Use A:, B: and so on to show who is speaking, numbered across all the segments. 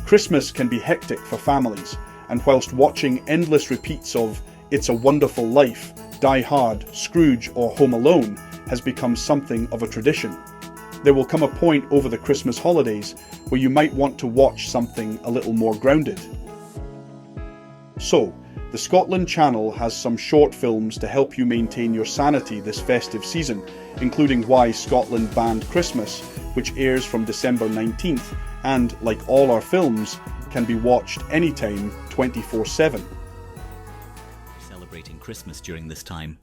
A: Christmas can be hectic for families, and whilst watching endless repeats of It's a Wonderful Life, Die Hard, Scrooge or Home Alone has become something of a tradition, there will come a point over the Christmas holidays where you might want to watch something a little more grounded. So, the Scotland Channel has some short films to help you maintain your sanity this festive season, including Why Scotland Banned Christmas, which airs from December 19th and, like all our films, can be watched anytime 24/7.
B: Celebrating Christmas during this time,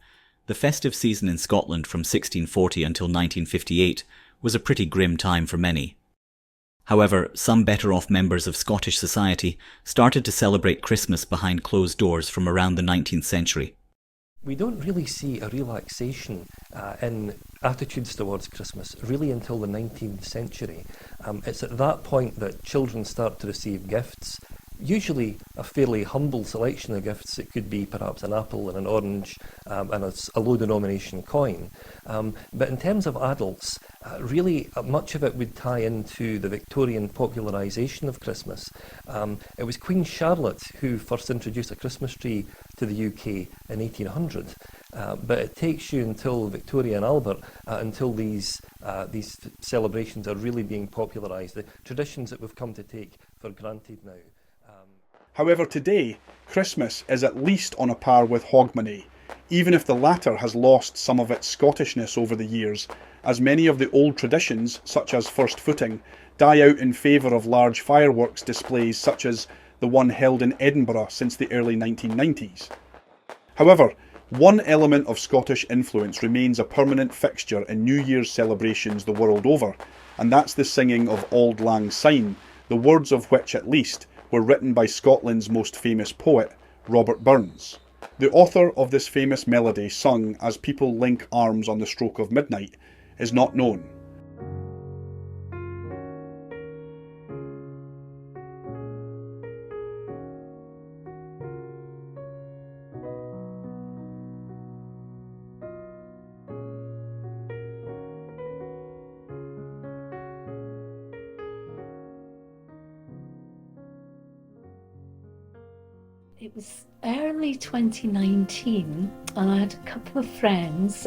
B: the festive season in Scotland from 1640 until 1958 was a pretty grim time for many. However, some better-off members of Scottish society started to celebrate Christmas behind closed doors from around the 19th century.
C: We don't really see a relaxation in attitudes towards Christmas really until the 19th century. It's at that point that children start to receive gifts, usually a fairly humble selection of gifts. It could be perhaps an apple and an orange and a low-denomination coin. But in terms of adults, really much of it would tie into the Victorian popularisation of Christmas. It was Queen Charlotte who first introduced a Christmas tree to the UK in 1800. But it takes you until Victoria and Albert until these celebrations are really being popularised, the traditions that we've come to take for granted now.
A: However, today, Christmas is at least on a par with Hogmanay, even if the latter has lost some of its Scottishness over the years, as many of the old traditions, such as first footing, die out in favour of large fireworks displays such as the one held in Edinburgh since the early 1990s. However, one element of Scottish influence remains a permanent fixture in New Year's celebrations the world over, and that's the singing of Auld Lang Syne, the words of which at least were written by Scotland's most famous poet, Robert Burns. The author of this famous melody sung as people link arms on the stroke of midnight is not known.
D: It was early 2019 and I had a couple of friends,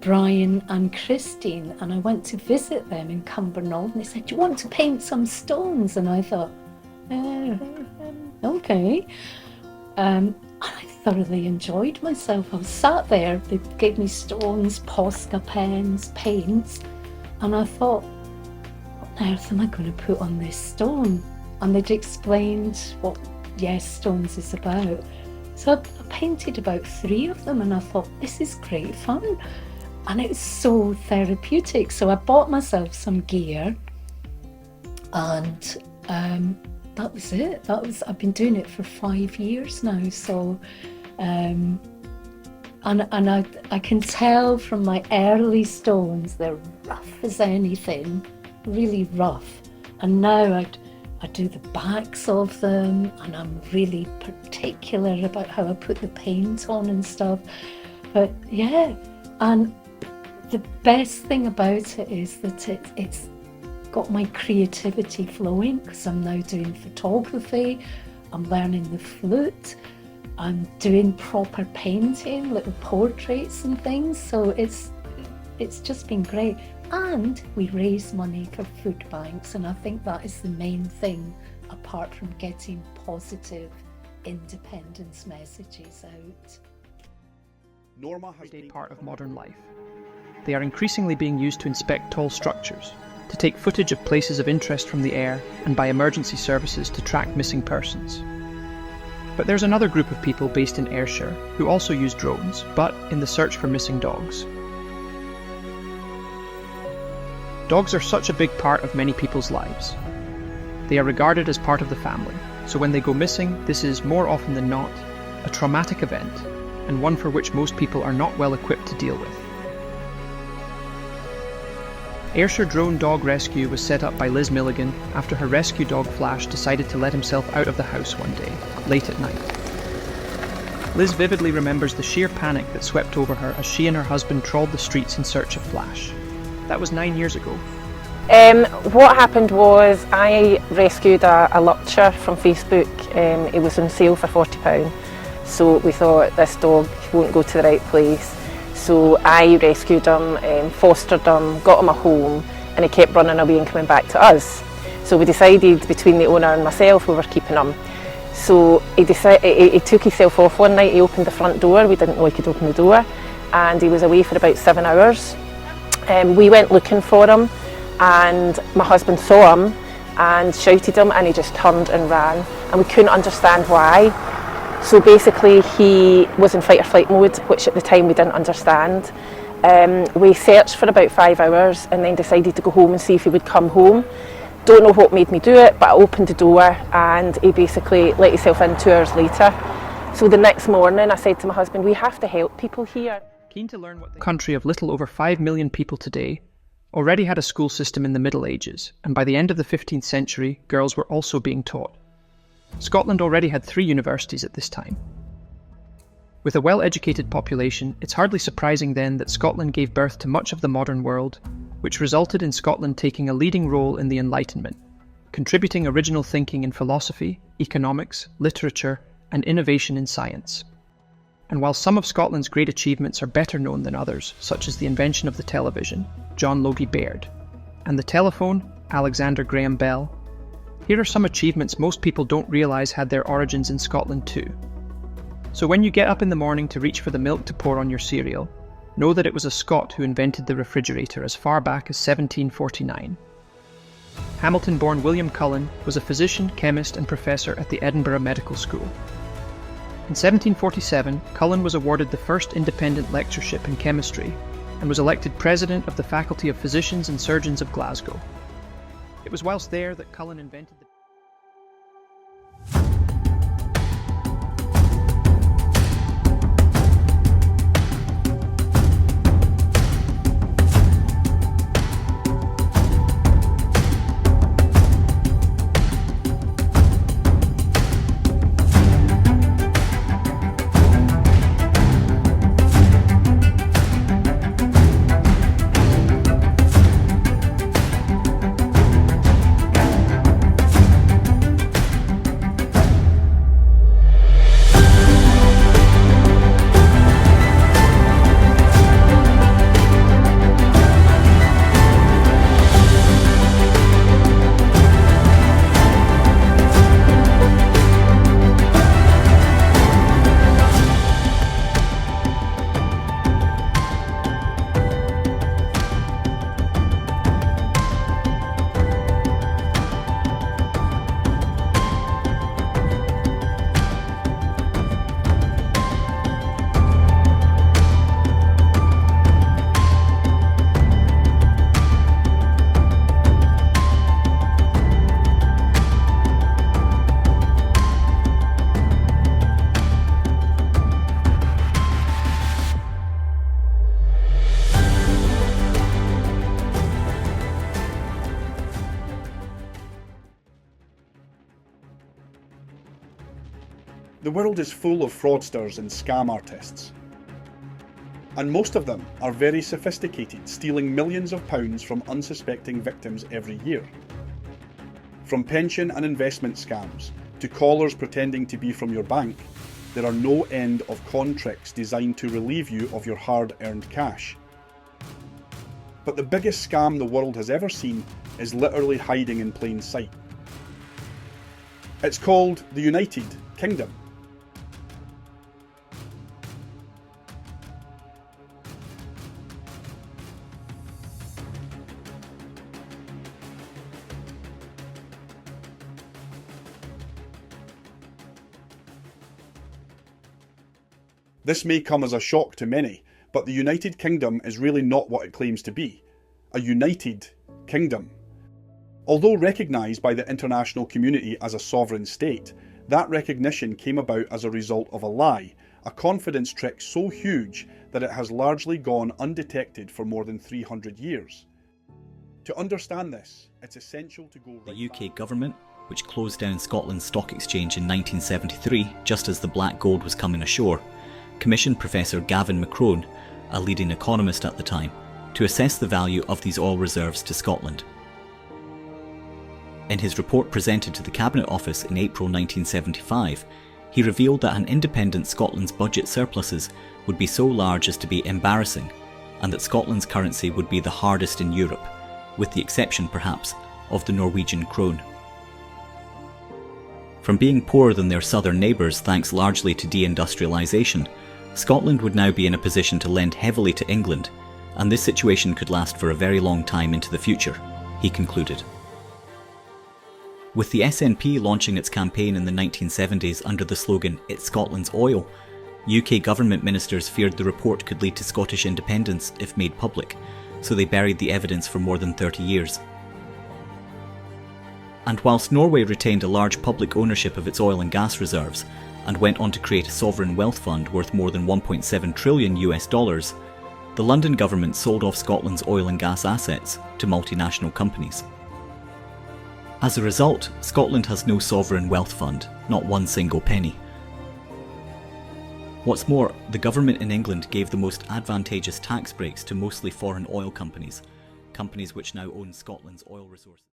D: Brian and Christine, and I went to visit them in Cumbernauld and they said, "Do you want to paint some stones?" And I thought, okay. And I thoroughly enjoyed myself. I was sat there, they gave me stones, Posca pens, paints, and I thought, what on earth am I going to put on this stone? And they'd explained what Yes Stones is about. So I painted about 3 of them and I thought, this is great fun. And it was so therapeutic. So I bought myself some gear and that was it. I've been doing it for 5 years now. So and I can tell from my early stones, they're rough as anything, really rough. And now I do the backs of them and I'm really particular about how I put the paint on and stuff. But yeah, and the best thing about it is that it's got my creativity flowing because I'm now doing photography, I'm learning the flute, I'm doing proper painting, little portraits and things. So it's just been great. And we raise money for food banks, and I think that is the main thing, apart from getting positive independence messages out.
A: Norma has
E: Everyday part of modern life. They are increasingly being used to inspect tall structures, to take footage of places of interest from the air, and by emergency services to track missing persons. But there's another group of people based in Ayrshire who also use drones, but in the search for missing dogs. Dogs are such a big part of many people's lives. They are regarded as part of the family, so when they go missing, this is, more often than not, a traumatic event, and one for which most people are not well equipped to deal with. Ayrshire Drone Dog Rescue was set up by Liz Milligan after her rescue dog Flash decided to let himself out of the house one day, late at night. Liz vividly remembers the sheer panic that swept over her as she and her husband trawled the streets in search of Flash. That was 9 years ago.
F: What happened was I rescued a lurcher from Facebook. It was on sale for £40, so we thought this dog won't go to the right place. So I rescued him, fostered him, got him a home, and he kept running away and coming back to us. So we decided between the owner and myself we were keeping him. So he took himself off one night. He opened the front door. We didn't know he could open the door, and he was away for about 7 hours. We went looking for him, and my husband saw him and shouted him, and he just turned and ran, and we couldn't understand why. So basically he was in fight or flight mode, which at the time we didn't understand. We searched for about 5 hours and then decided to go home and see if he would come home. Don't know what made me do it, but I opened the door and he basically let himself in 2 hours later. So the next morning I said to my husband, we have to help people here.
E: Keen to learn what the country of little over 5 million people today already had a school system in the Middle Ages, and by the end of the 15th century, girls were also being taught. Scotland already had 3 universities at this time. With a well-educated population, it's hardly surprising then that Scotland gave birth to much of the modern world, which resulted in Scotland taking a leading role in the Enlightenment, contributing original thinking in philosophy, economics, literature, and innovation in science. And while some of Scotland's great achievements are better known than others, such as the invention of the television, John Logie Baird, and the telephone, Alexander Graham Bell, here are some achievements most people don't realise had their origins in Scotland too. So when you get up in the morning to reach for the milk to pour on your cereal, know that it was a Scot who invented the refrigerator as far back as 1749. Hamilton-born William Cullen was a physician, chemist and professor at the Edinburgh Medical School. In 1747, Cullen was awarded the first independent lectureship in chemistry and was elected president of the Faculty of Physicians and Surgeons of Glasgow. It was whilst there that Cullen invented the
A: The world is full of fraudsters and scam artists. And most of them are very sophisticated, stealing millions of pounds from unsuspecting victims every year. From pension and investment scams to callers pretending to be from your bank, there are no end of con tricks designed to relieve you of your hard-earned cash. But the biggest scam the world has ever seen is literally hiding in plain sight. It's called the United Kingdom. This may come as a shock to many, but the United Kingdom is really not what it claims to be. A united kingdom. Although recognised by the international community as a sovereign state, that recognition came about as a result of a lie, a confidence trick so huge that it has largely gone undetected for more than 300 years. To understand this, it's essential to go right
B: The UK government, which closed down Scotland's stock exchange in 1973 just as the black gold was coming ashore, commissioned Professor Gavin McCrone, a leading economist at the time, to assess the value of these oil reserves to Scotland. In his report presented to the Cabinet Office in April 1975, he revealed that an independent Scotland's budget surpluses would be so large as to be embarrassing, and that Scotland's currency would be the hardest in Europe, with the exception, perhaps, of the Norwegian krone. From being poorer than their southern neighbours thanks largely to deindustrialisation, Scotland would now be in a position to lend heavily to England, and this situation could last for a very long time into the future, he concluded. With the SNP launching its campaign in the 1970s under the slogan "It's Scotland's Oil," UK government ministers feared the report could lead to Scottish independence if made public, so they buried the evidence for more than 30 years. And whilst Norway retained a large public ownership of its oil and gas reserves, and went on to create a sovereign wealth fund worth more than $1.7 trillion, the London government sold off Scotland's oil and gas assets to multinational companies. As a result, Scotland has no sovereign wealth fund, not one single penny. What's more, the government in England gave the most advantageous tax breaks to mostly foreign oil companies, companies which now own Scotland's oil resources.